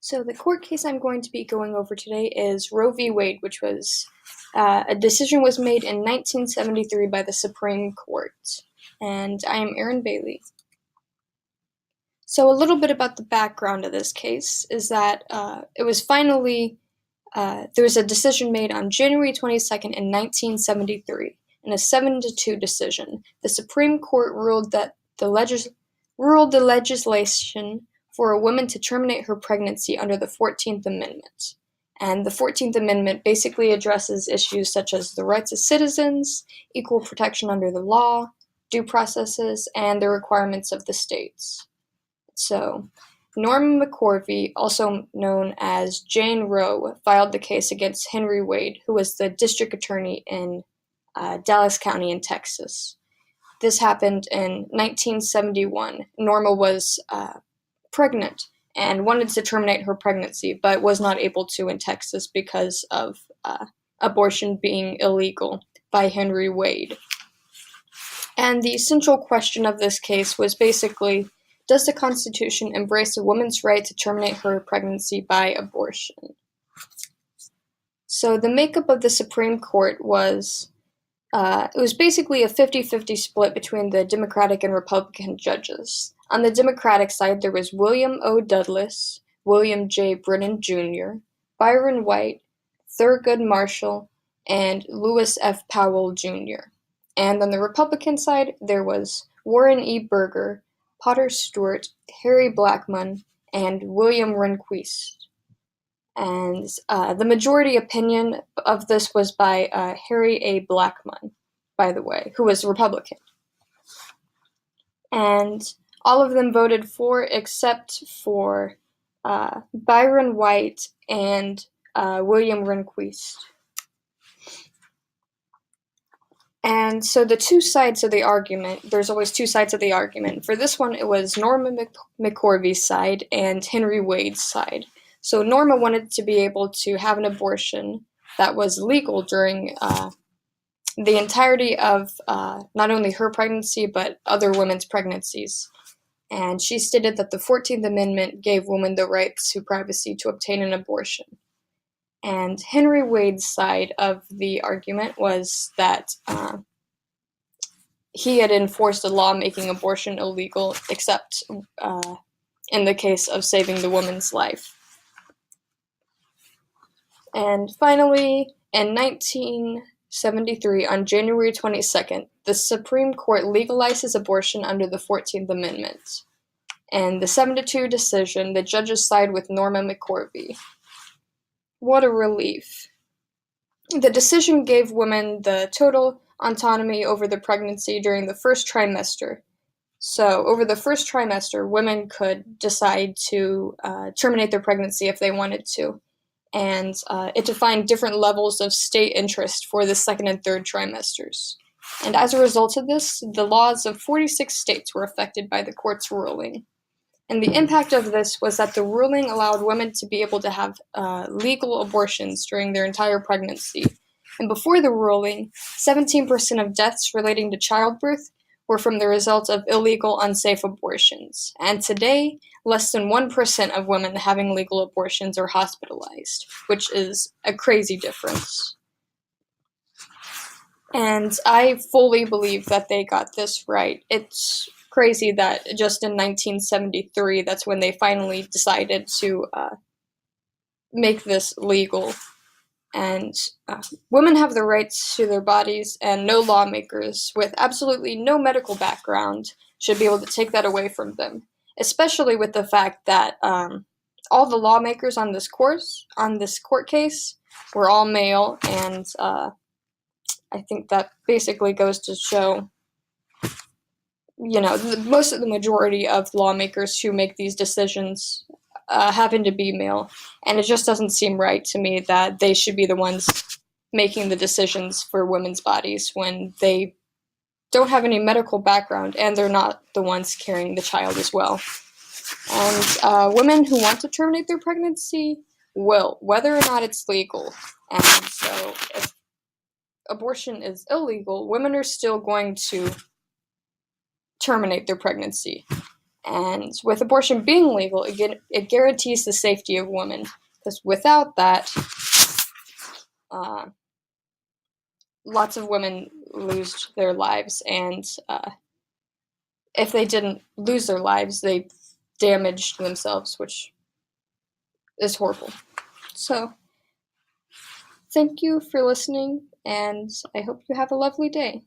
So the court case I'm going to be going over today is Roe v. Wade, which was a decision was made in 1973 by the Supreme Court. And I am Aaron Bailey. So a little bit about the background of this case is that it was finally, there was a decision made on January 22nd in 1973, in a 7-2 decision. The Supreme Court ruled that the legislation for a woman to terminate her pregnancy under the 14th Amendment. And the 14th Amendment basically addresses issues such as the rights of citizens, equal protection under the law, due processes, and the requirements of the states. So, Norma McCorvey, also known as Jane Roe, filed the case against Henry Wade, who was the district attorney in Dallas County in Texas. This happened in 1971. Norma was pregnant and wanted to terminate her pregnancy, but was not able to in Texas because of abortion being illegal by Henry Wade. And the central question of this case was basically, does the Constitution embrace a woman's right to terminate her pregnancy by abortion? So the makeup of the Supreme Court was, it was basically a 50-50 split between the Democratic and Republican judges. On the Democratic side, there was William O. Douglas, William J. Brennan Jr., Byron White, Thurgood Marshall, and Lewis F. Powell Jr. And on the Republican side, there was Warren E. Burger, Potter Stewart, Harry Blackmun, and William Rehnquist. And the majority opinion of this was by Harry A. Blackmun, by the way, who was Republican. And all of them voted for, except for Byron White and William Rehnquist. And so the two sides of the argument, there's always two sides of the argument. For this one, it was Norma McCorvey's side and Henry Wade's side. So Norma wanted to be able to have an abortion that was legal during the entirety of not only her pregnancy, but other women's pregnancies. And she stated that the 14th Amendment gave women the right to privacy to obtain an abortion. And Henry Wade's side of the argument was that he had enforced a law making abortion illegal, except in the case of saving the woman's life. And finally, in 1973, on January 22nd, the Supreme Court legalizes abortion under the 14th Amendment. And the 7-2 decision, the judges side with Norma McCorvey. What a relief. The decision gave women the total autonomy over the pregnancy during the first trimester. So, over the first trimester, women could decide to terminate their pregnancy if they wanted to. And it defined different levels of state interest for the second and third trimesters. And as a result of this, the laws of 46 states were affected by the court's ruling. And the impact of this was that the ruling allowed women to be able to have legal abortions during their entire pregnancy. And before the ruling, 17% of deaths relating to childbirth were from the result of illegal, unsafe abortions. And today, less than 1% of women having legal abortions are hospitalized, which is a crazy difference. And I fully believe that they got this right. It's crazy that just in 1973, that's when they finally decided to make this legal. And women have the rights to their bodies, and no lawmakers with absolutely no medical background should be able to take that away from them, especially with the fact that all the lawmakers on this court case were all male, and I think that basically goes to show, most of the majority of lawmakers who make these decisions happen to be male, and it just doesn't seem right to me that they should be the ones making the decisions for women's bodies when they don't have any medical background and they're not the ones carrying the child as well. And women who want to terminate their pregnancy will, whether or not it's legal. And so if abortion is illegal, women are still going to terminate their pregnancy. And with abortion being legal, it guarantees the safety of women. Because without that, lots of women lose their lives, and if they didn't lose their lives, they damaged themselves, which is horrible. So, thank you for listening, and I hope you have a lovely day.